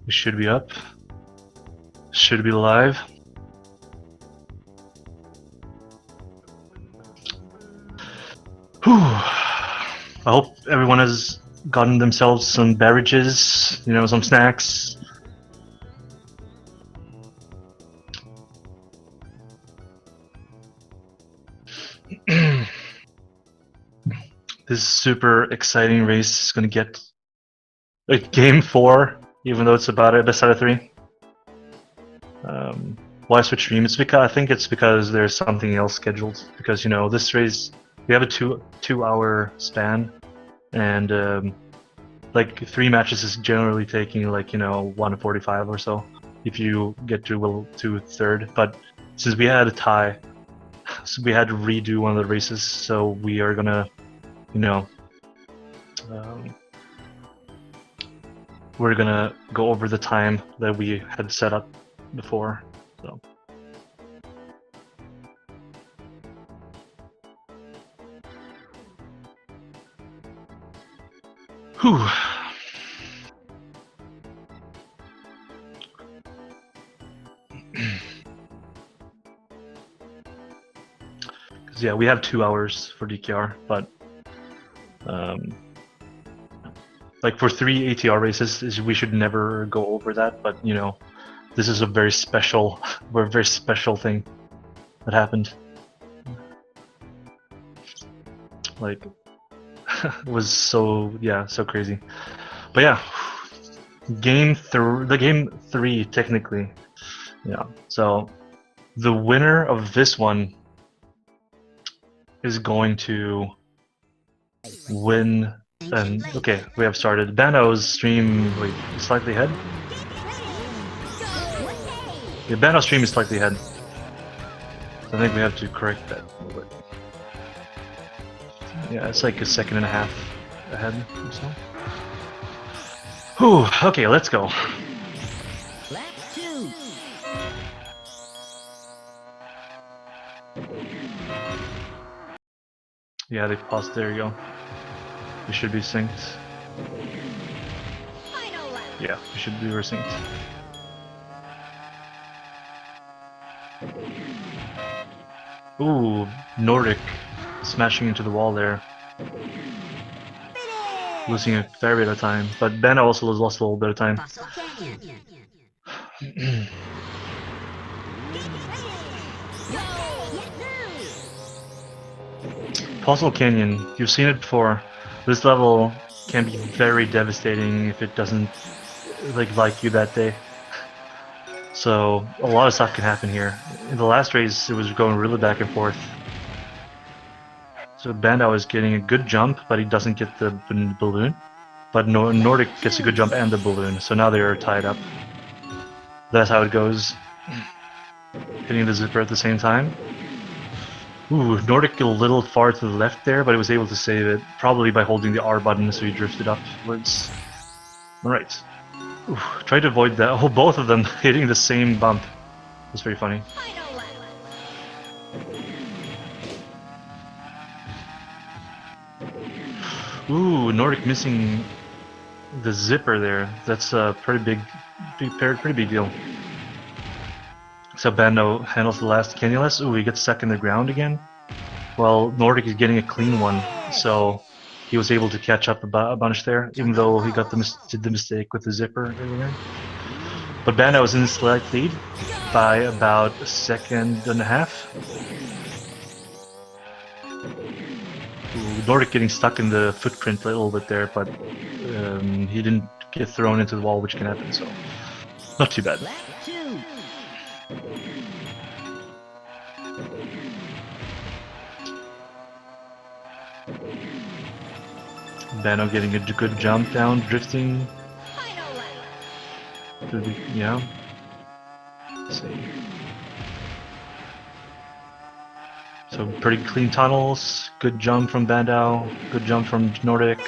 We should be up. Should be live. Whew. I hope everyone has gotten themselves some beverages, you know, some snacks. This super exciting race is going to get like game 4, even though it's about a best out of 3. Why switch stream? It's because I think it's because there's something else scheduled. Because you know this race, we have a two-hour span, and like 3 matches is generally taking like 1:45 or so if you get to third. But since we had a tie, so we had to redo one of the races. So we are gonna, we're gonna go over the time that we had set up before. So. Whew. Yeah, we have 2 hours for DKR, but like for 3 ATR races, we should never go over that. But this is a very special thing that happened. Like, it was so crazy. But yeah, game 3 technically. Yeah. So the winner of this one is going to win. And okay, we have started. Bandow's stream slightly ahead. Yeah, Bandow's stream is slightly ahead. So I think we have to correct that a little bit. Yeah, it's like a 1.5 seconds ahead or so. Whew, okay, let's go. Yeah, they paused. There you go. We should be synced. Yeah, we should be synced. Ooh, Nordic smashing into the wall there. Losing a fair bit of time, but Ben also lost a little bit of time. Fossil Canyon, you've seen it before. This level can be very devastating if it doesn't like you that day. So a lot of stuff can happen here. In the last race, it was going really back and forth. So Bandow is getting a good jump, but he doesn't get the balloon. But Nordic gets a good jump and the balloon, so now they are tied up. That's how it goes. Hitting the zipper at the same time. Ooh, Nordic a little far to the left there, but he was able to save it, probably by holding the R button, so he drifted upwards. Alright. Try to avoid that. Oh, both of them hitting the same bump. That's very funny. Ooh, Nordic missing the zipper there. That's a pretty big deal. So Bandow handles the last canyonless. Ooh, he gets stuck in the ground again. Well, Nordic is getting a clean one, so he was able to catch up a bunch there, even though he got did the mistake with the zipper earlier. But Bandow was in the slight lead by about 1.5 seconds. Ooh, Nordic getting stuck in the footprint a little bit there, but he didn't get thrown into the wall, which can happen, so not too bad. Bandow getting a good jump down, drifting. Yeah. Let's see. So pretty clean tunnels, good jump from Bandow, good jump from Nordic,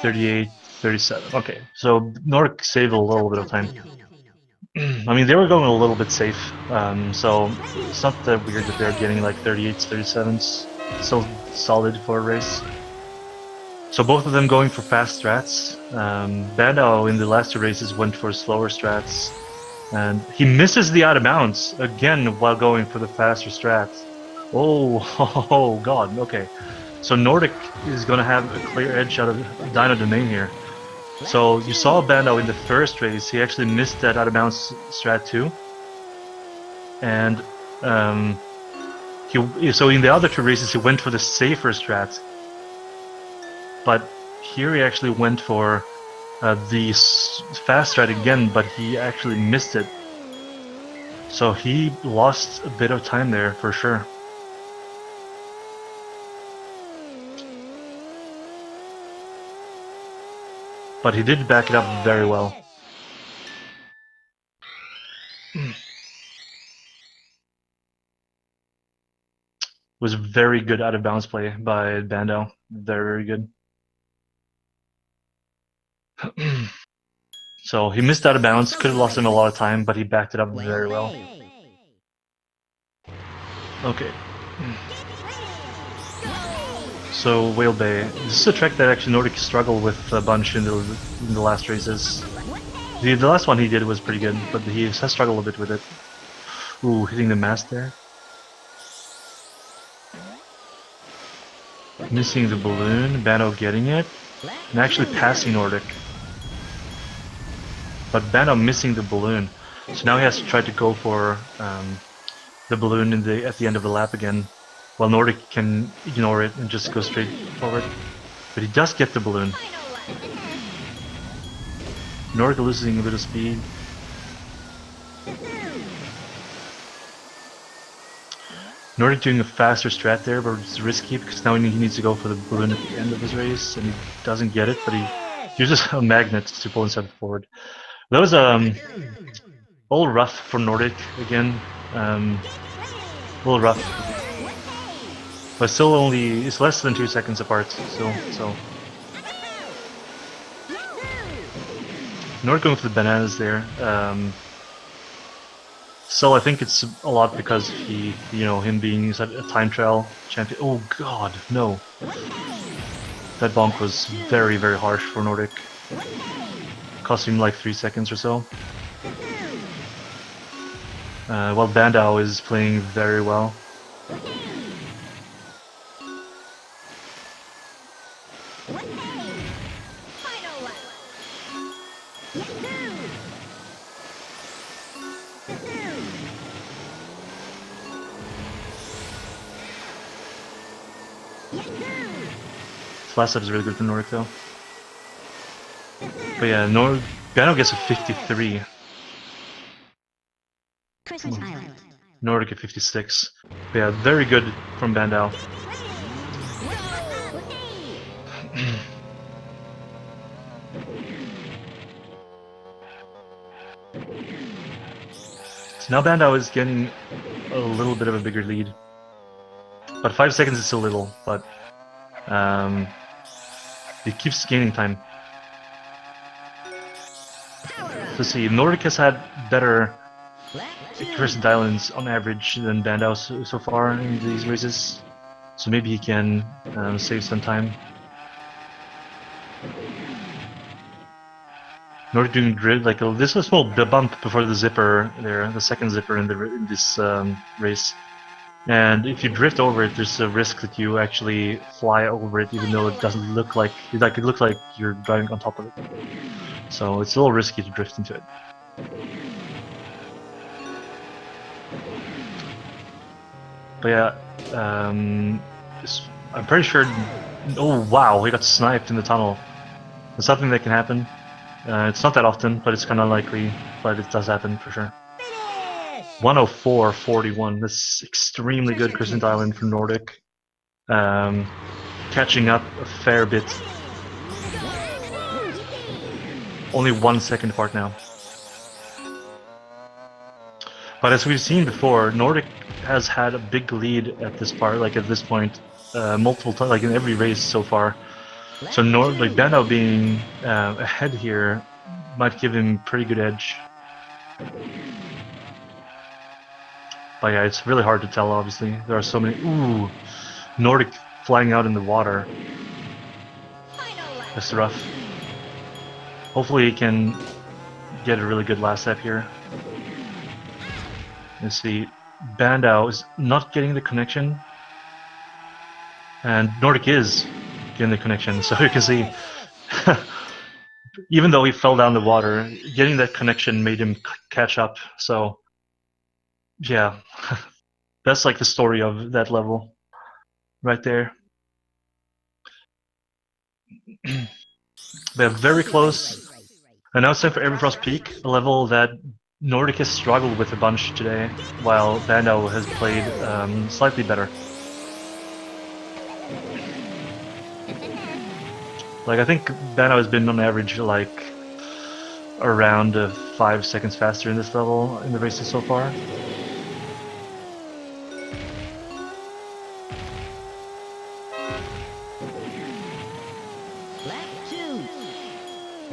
38, 37. Okay, so Nordic saved a little bit of time. I mean, they were going a little bit safe, so it's not that weird that they're getting like 38s, 37s. Still solid for a race. So both of them going for fast strats. Bandow in the last 2 races went for slower strats, and he misses the out of bounds again while going for the faster strats. Oh god, okay. So Nordic is going to have a clear edge out of Dino Domain here. So you saw Bandow in the first race, he actually missed that out of bounds strat too. And so in the other 2 races he went for the safer strat. But here he actually went for the fast strat again, but he actually missed it. So he lost a bit of time there for sure. But he did back it up very well. Was very good out of bounds play by Bandow. Very, very good. So he missed out of bounds, could have lost him a lot of time, but he backed it up very well. Okay. So Whale Bay. This is a track that actually Nordic struggled with a bunch in the last races. The last one he did was pretty good, but he has struggled a bit with it. Ooh, hitting the mast there. Missing the balloon, Bandow getting it, and actually passing Nordic. But Bandow missing the balloon, so now he has to try to go for the balloon at the end of the lap again, while Nordic can ignore it and just go straight forward. But he does get the balloon. Nordic losing a bit of speed. Nordic doing a faster strat there, but it's risky because now he needs to go for the balloon at the end of his race, and he doesn't get it, but he uses a magnet to pull himself forward. That was a little rough for Nordic again. A little rough, but still it's less than 2 seconds apart still. So Nordic going for the bananas there. So I think it's a lot because him being a time trial champion. Oh god, no! That bonk was very, very harsh for Nordic. Cost him like 3 seconds or so. While Bandow is playing very well. This last step is really good for Nordic though. But yeah, Bandow gets a 53. Nordic at 56. But yeah, very good from Bandow. So now Bandow is getting a little bit of a bigger lead. But 5 seconds is still little, but he keeps gaining time. Let's see, Nordic has had better accuracy dial-ins on average than Bandow so far in these races, so maybe he can save some time. Nordic doing grid, like this is a small bump before the zipper there, the second zipper in this race. And if you drift over it, there's a risk that you actually fly over it, even though it doesn't look like it looks like you're driving on top of it. So it's a little risky to drift into it. But yeah, I'm pretty sure. Oh wow, he got sniped in the tunnel. It's something that can happen. It's not that often, but it's kind of likely. But it does happen for sure. 104.41. That's extremely good Crescent Island for Nordic. Catching up a fair bit. Only 1 second apart now. But as we've seen before, Nordic has had a big lead at this part, like at this point, multiple times, like in every race so far. So Bandow being ahead here might give him pretty good edge. But yeah, it's really hard to tell, obviously. There are so many... Ooh! Nordic flying out in the water. That's rough. Hopefully he can get a really good last step here. Let's see. Bandow is not getting the connection. And Nordic is getting the connection, so you can see, even though he fell down the water, getting that connection made him catch up. So, yeah, that's like the story of that level, right there. They're very close. And now it's time for Everfrost Peak, a level that Nordic has struggled with a bunch today, while Bandow has played slightly better. Like, I think Bandow has been on average like around 5 seconds faster in this level in the races so far.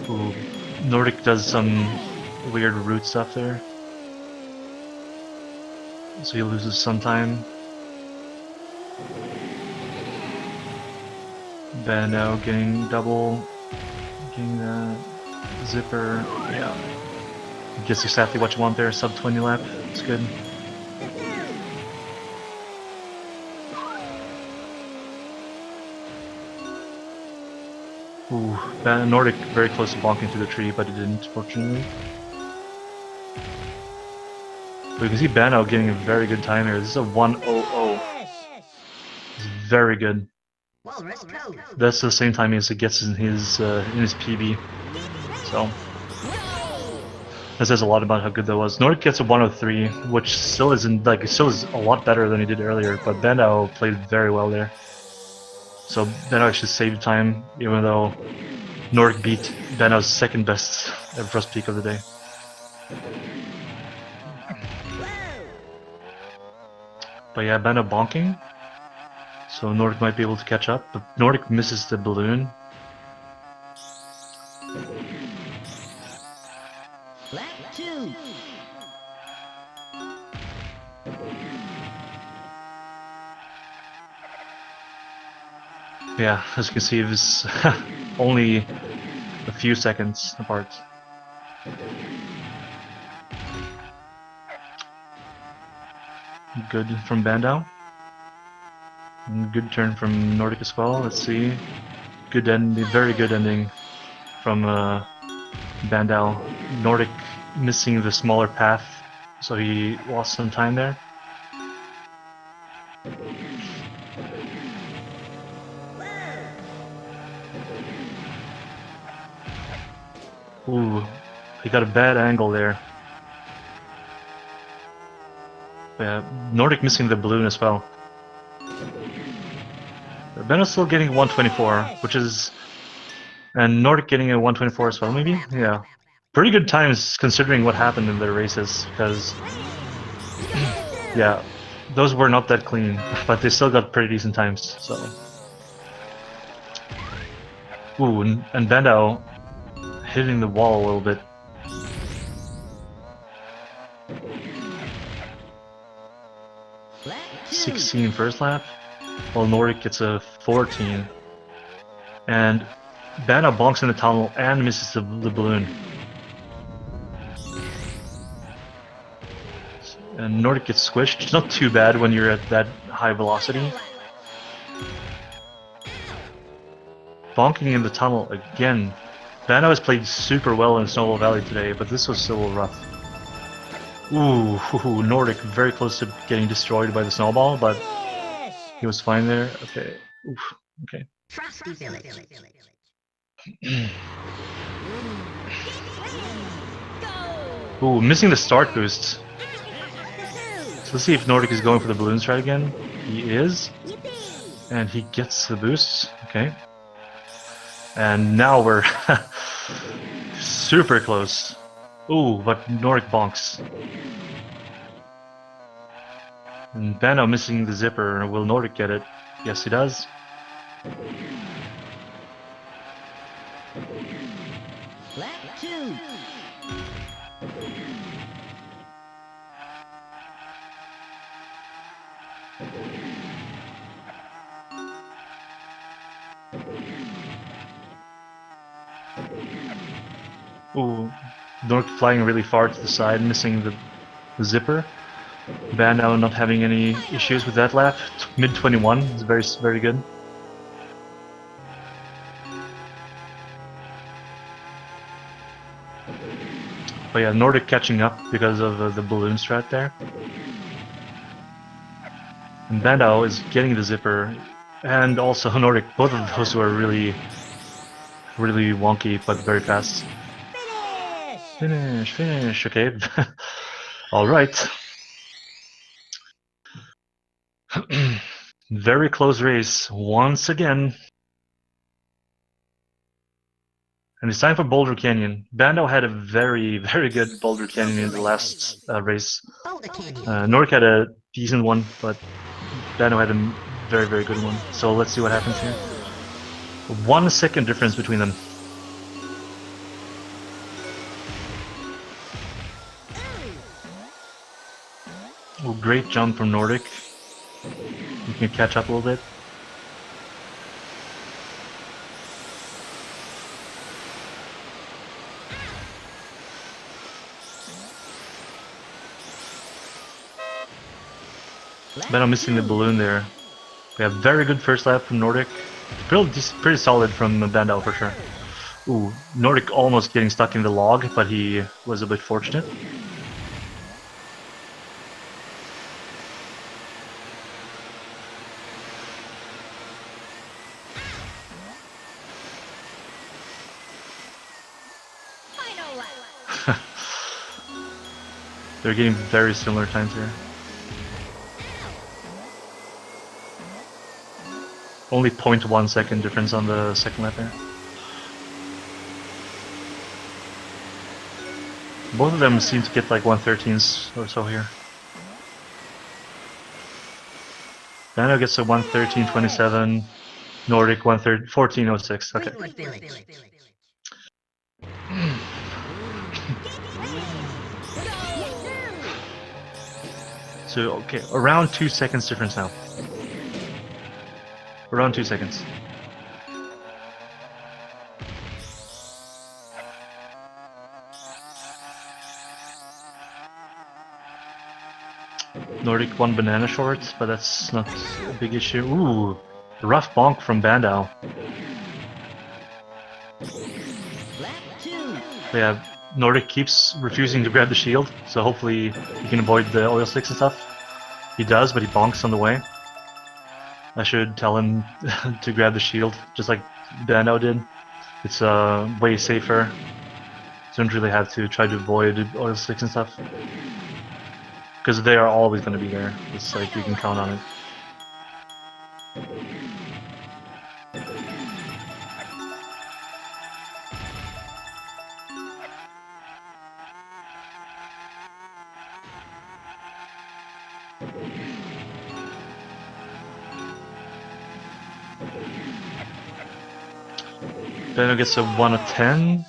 Ooh, Nordic does some weird route stuff there, so he loses some time. Bandow getting double, getting that zipper, yeah. Gets exactly what you want there, sub 20 lap, it's good. Ooh, Nordic very close to bonking through the tree, but it didn't, fortunately. But you can see Bandow getting a very good time here. This is a 1:00. It's very good. That's the same time as it gets in his PB. So that says a lot about how good that was. Nordic gets a 1:03, which still isn't like it still is a lot better than he did earlier. But Bandow played very well there. So Bandow actually saved time, even though Nordic beat Bandow's second best Everfrost Peak of the day. But yeah, Bandow bonking. So Nordic might be able to catch up, but Nordic misses the balloon. Lap 2. Yeah, as you can see, it was only a few seconds apart. Good from Bandow. Good turn from Nordic as well. Let's see. Good ending, very good ending from Bandow. Nordic missing the smaller path, so he lost some time there. Ooh, he got a bad angle there. Yeah, Nordic missing the balloon as well. Bandow's still getting 124, which is... And Nordic getting a 124 as well, maybe? Yeah. Pretty good times considering what happened in their races, because... yeah, those were not that clean, but they still got pretty decent times, so... Ooh, and Bandow hitting the wall a little bit. Lap 2. 16 first lap, while Nordic gets a 14. And Bandow bonks in the tunnel and misses the balloon. And Nordic gets squished. It's not too bad when you're at that high velocity. Bonking in the tunnel again. Bandow has played super well in Snowball Valley today, but this was still rough. Ooh, Nordic very close to getting destroyed by the snowball, but he was fine there. Okay. Oof. Okay. Frosty Village. Ooh, missing the start boost. So let's see if Nordic is going for the balloon stride again. He is. And he gets the boost. Okay. And now we're super close. Ooh, but Nordic bonks. And Bandow missing the zipper. Will Nordic get it? Yes, he does. Lap 2. Ooh, Nordic flying really far to the side, missing the zipper. Bandow not having any issues with that lap. Mid 21 is very good. But yeah, Nordic catching up because of the balloon strat there. And Bandow is getting the zipper, and also Nordic. Both of those were really wonky, but very fast. Finish. Okay. All right. Very close race once again. And it's time for Boulder Canyon. Bandow had a very good Boulder Canyon in the last race. Boulder Canyon. Nordic had a decent one, but Bandow had a very good one. So let's see what happens here. 1 second difference between them. Oh, great jump from Nordic. You can catch up a little bit. Bandow missing the balloon there. We have very good first lap from Nordic. Pretty solid from Bandow for sure. Ooh, Nordic almost getting stuck in the log, but he was a bit fortunate. They're getting very similar times here. Only 0.1 second difference on the second lap there. Both of them seem to get like 113s or so here. Bandow gets a 113.27, Nordic 14.06. Okay. So okay, around 2 seconds difference now. Around 2 seconds. Nordic 1 banana short, but that's not a big issue. Ooh, rough bonk from Bandow. Yeah, Nordic keeps refusing to grab the shield, so hopefully he can avoid the oil slicks and stuff. He does, but he bonks on the way. I should tell him to grab the shield, just like Bandow did. It's way safer. You don't really have to try to avoid oil slicks and stuff. Because they are always going to be there. It's like you can count on it. Bandow gets a 110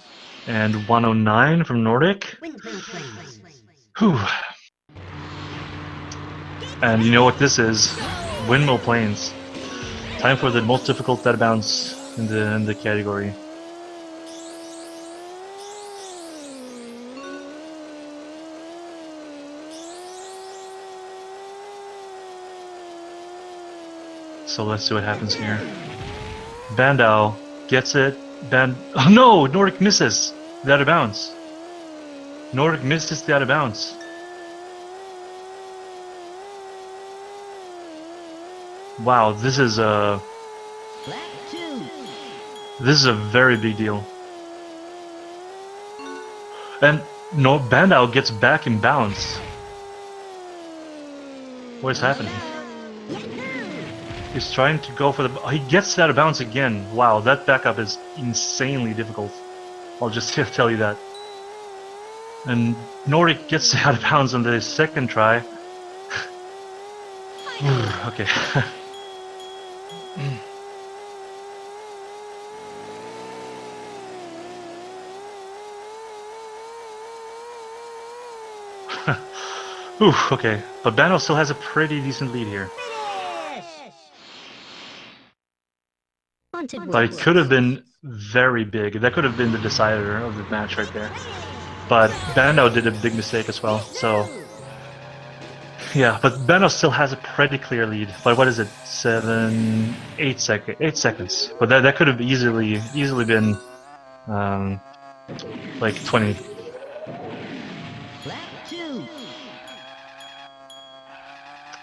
and 109 from Nordic. Whew. And you know what this is? Windmill planes. Time for the most difficult dead bounce in the category. So let's see what happens here. Bandow gets it. Oh no! Nordic misses the out of bounds. Nordic misses the out of bounds. Wow, this is a very big deal. And no, Bandow gets back in bounds. What is happening? He's trying to go for the... he gets out of bounds again. Wow, that backup is insanely difficult. I'll just tell you that. And Nordic gets out of bounds on the second try. Okay. Ooh, okay. But Bandow still has a pretty decent lead here. Haunted But it Woods. could have been very big. That could have been the decider of the match right there. But Bandow did a big mistake as well, so... Yeah, but Bandow still has a pretty clear lead. But what is it? 8 seconds. But that could have easily been like 20. Lap 2.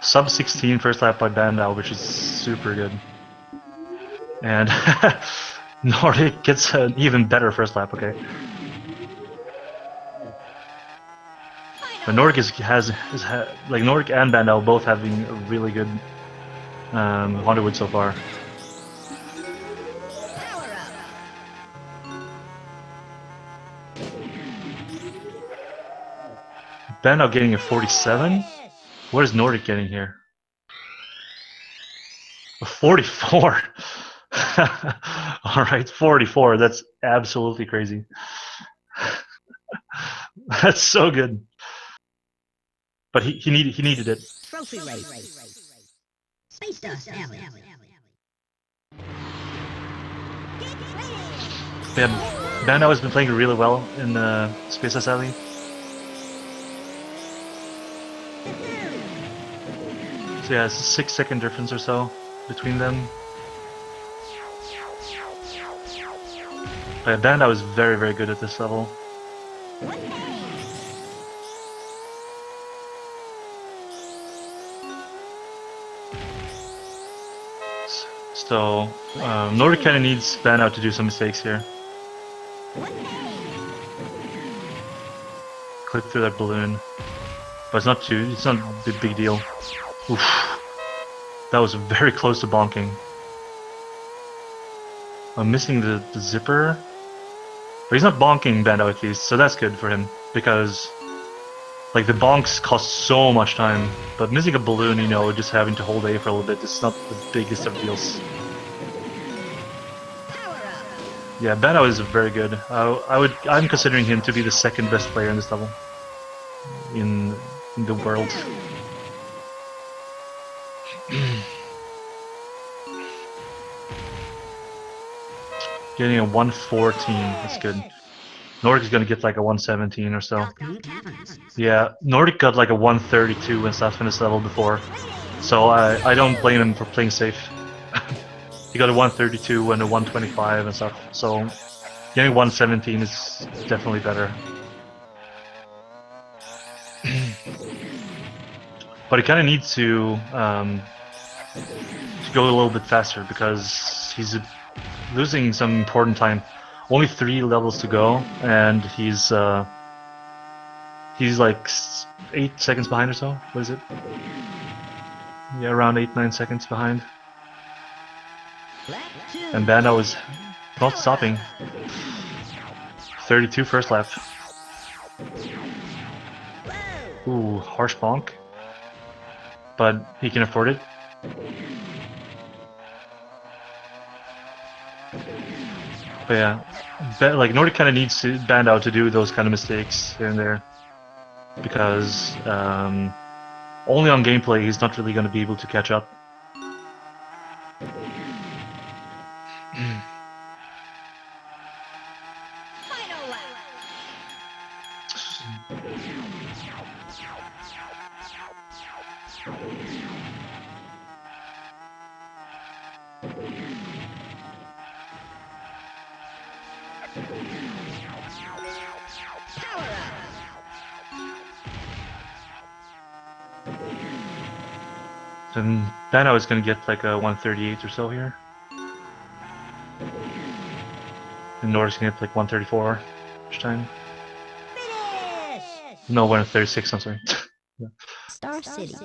Sub 16 first lap by Bandow, which is super good. And Nordic gets an even better first lap, okay. But Nordic like Nordic and Bandow both having a really good Hollywood so far. Power up. Bandow getting a 47? What is Nordic getting here? A 44! Alright, 44. That's absolutely crazy. That's so good. But he needed it. Trophy race. Space Dust Alley. Yeah, Bandow has been playing really well in Space Dust Alley. So yeah, it's a 6-second difference or so between them. But yeah, Bandow is very, very good at this level. So, Nordic kinda needs Bandow to do some mistakes here. Clip through that balloon. But it's not a big deal. Oof. That was very close to bonking. I'm missing the zipper. But he's not bonking Bandow at least, so that's good for him. Because, like, the bonks cost so much time. But missing a balloon, you know, just having to hold A for a little bit, it's not the biggest of deals. Yeah, Bandow is very good. I'm considering him to be the second best player in this level. In the world. Getting a 114, that's good. Nordic is gonna get like a 117 or so. Yeah, Nordic got like a 132 and stuff in this level before. So I don't blame him for playing safe. He got a 132 and a 125 and stuff. So getting 117 is definitely better. But he kind of needs to go a little bit faster because he's losing some important time. Only 3 levels to go, and he's like 8 seconds behind or so. What is it? Yeah, around 8-9 seconds behind. And Bandow is not stopping. 32 first lap. Ooh, harsh bonk. But he can afford it. But yeah, like Nordic kind of needs Bandow to do those kind of mistakes here and there, because only on gameplay he's not really going to be able to catch up. Then Bandow is going to get like a 138 or so here. And Nordic's going to get like 134 each time. No, 136, I'm sorry. Yeah. Star City.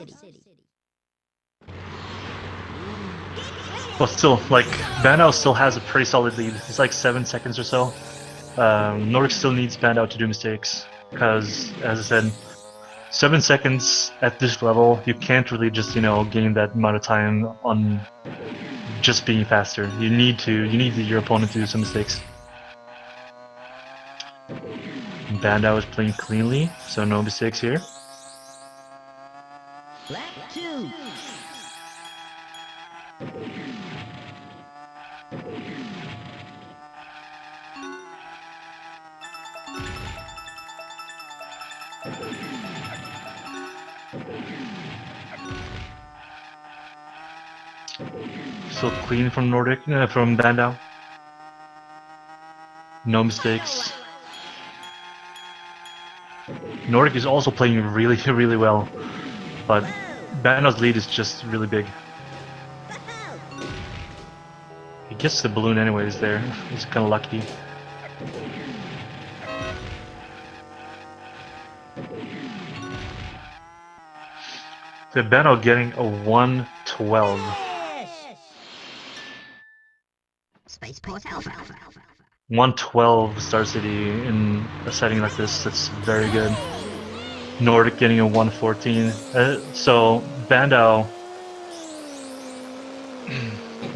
But still, like, Bandow still has a pretty solid lead. It's like 7 seconds or so. Nordic still needs Bandow to do mistakes, because, as I said, 7 seconds at this level, you can't really just, you know, gain that amount of time on just being faster. You need your opponent to do some mistakes. Bandow is playing cleanly, so no mistakes here. Lap 2. Still clean from Nordic, from Bandow. No mistakes. Nordic is also playing really, really well, but Bandow's lead is just really big. He gets the balloon anyways there. He's kind of lucky. So Bandow getting a 112. Spaceport Alpha. 112 Star City in a setting like this, that's very good. Nordic getting a 114. So Bandow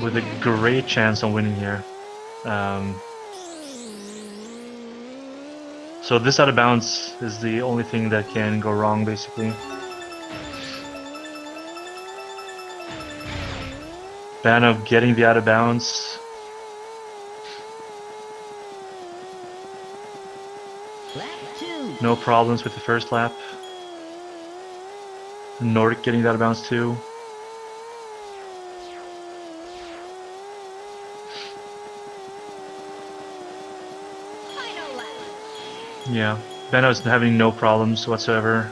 with a great chance on winning here. So this out of bounds is the only thing that can go wrong, basically. Bandow getting the out of bounds. No problems with the first lap. Nordic getting the out of bounds too. Yeah, Bandow's having no problems whatsoever.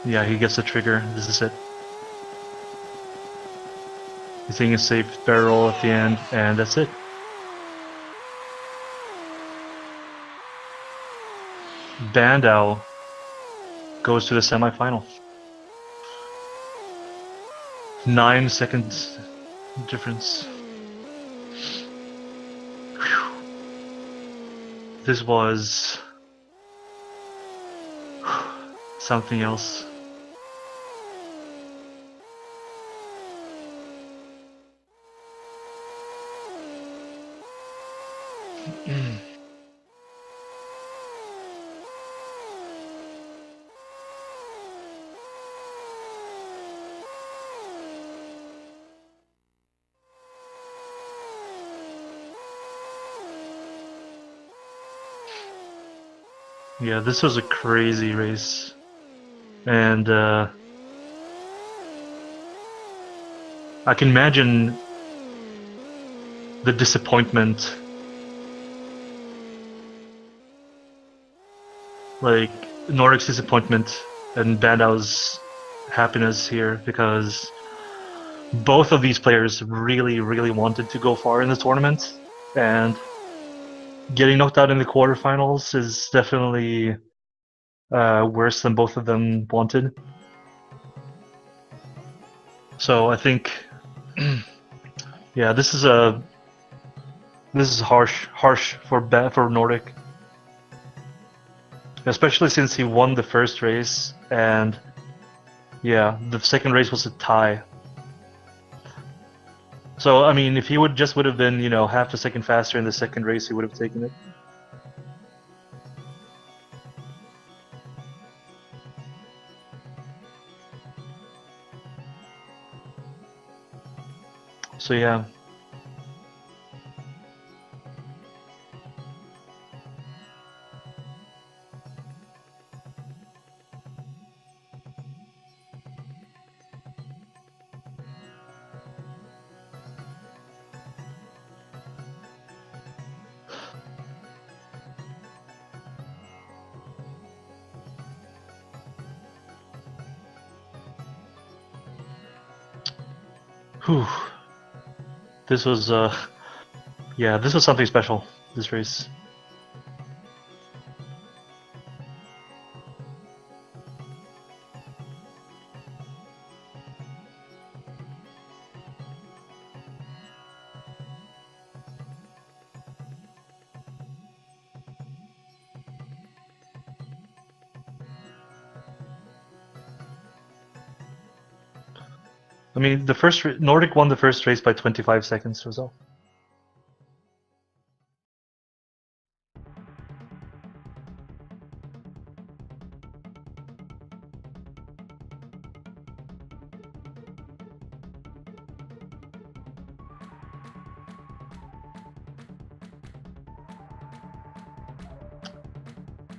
Yeah, he gets the trigger. This is it. He's taking a safe barrel at the end, and that's it. Bandow goes to the semifinal. 9 seconds difference. Whew. This was something else. Yeah, this was a crazy race, and I can imagine the disappointment, like Nordic's disappointment and Bandow's happiness here, because both of these players really, really wanted to go far in the tournament, and getting knocked out in the quarterfinals is definitely worse than both of them wanted. So I think, yeah, this is harsh for Nordic, especially since he won the first race, and yeah, the second race was a tie. So I mean, if he would have been, you know, half a second faster in the second race, he would have taken it. So yeah. Whew. This was yeah, this was something special, this race. I mean, Nordic won the first race by 25 seconds or so.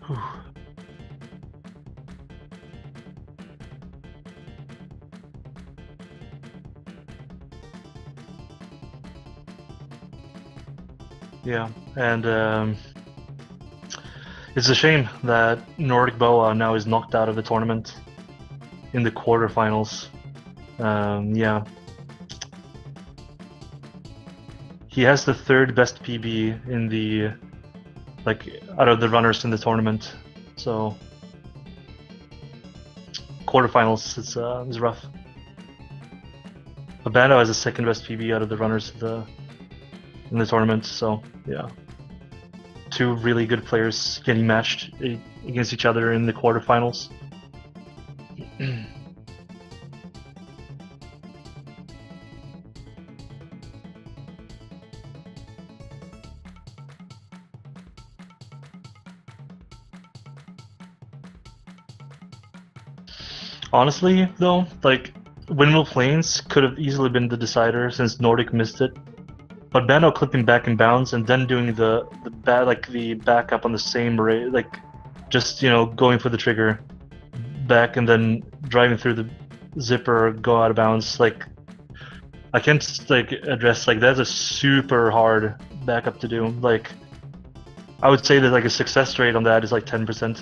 Whew. Yeah, and it's a shame that NordicBoa now is knocked out of the tournament in the quarterfinals. Yeah. He has the third best PB in the, out of the runners in the tournament. So quarterfinals is rough. But Bandow has the second best PB out of the runners in the tournament. So yeah, two really good players getting matched against each other in the quarterfinals. Honestly, though, Windmill Plains could have easily been the decider since Nordic missed it. But Bandow clipping back in bounds and then doing the backup on the same rate, just going for the trigger, back and then driving through the zipper, go out of bounds. I can't address that's a super hard backup to do. I would say that a success rate on that is 10%.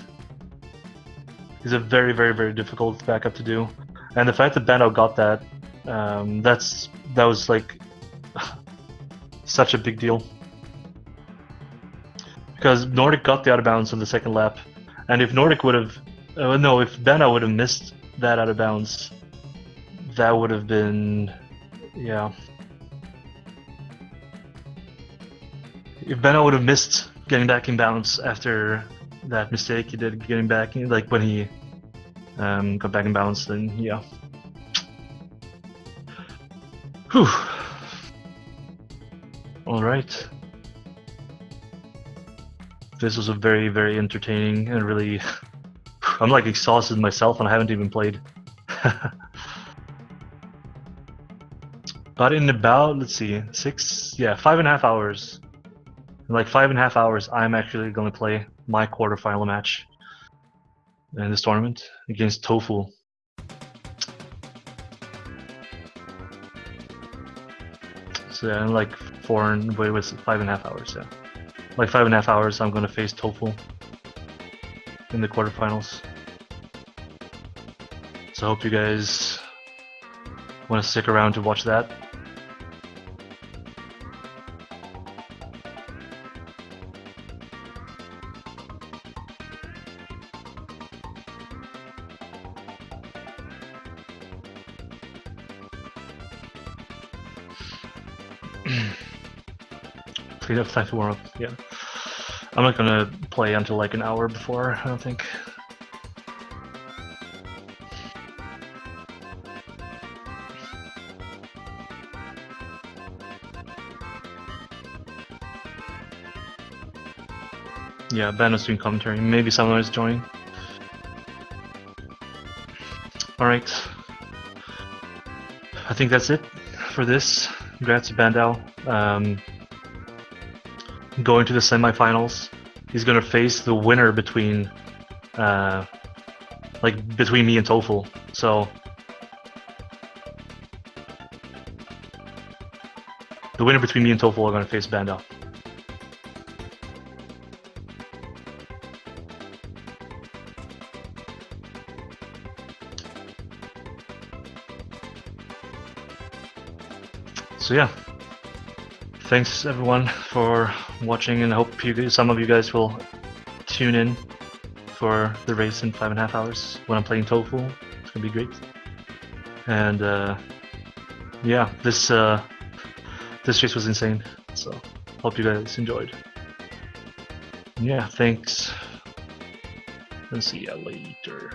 It's a very, very, very difficult backup to do, and the fact that Bandow got that, that was such a big deal. Because Nordic got the out of bounds on the second lap, and if Nordic would have, if Bandow would have missed that out of bounds, that would have been, yeah. If Bandow would have missed getting back in bounds after that mistake he did getting back, when he got back in bounds, then yeah. Whew. Alright. This was a very, very entertaining and really... I'm exhausted myself and I haven't even played. But in about, let's see, 5.5 hours. In 5.5 hours, I'm actually going to play my quarterfinal match in this tournament against Tofu. So yeah, in 5.5 hours, yeah. 5.5 hours, I'm going to face Tofu in the quarterfinals. So I hope you guys want to stick around to watch that. Clean up time to warm up, yeah. I'm not gonna play until an hour before, I don't think. Yeah, Bandow's doing commentary. Maybe someone is joining. Alright. I think that's it for this. Congrats to Bandow. Going to the semifinals. He's gonna face the winner between between me and Tofu. So the winner between me and Tofu are gonna face Bandow. So yeah, thanks everyone for watching, and I hope some of you guys will tune in for the race in 5.5 hours when I'm playing Tofu. It's gonna be great. And yeah, this race was insane. So hope you guys enjoyed. Yeah, thanks. And see ya later.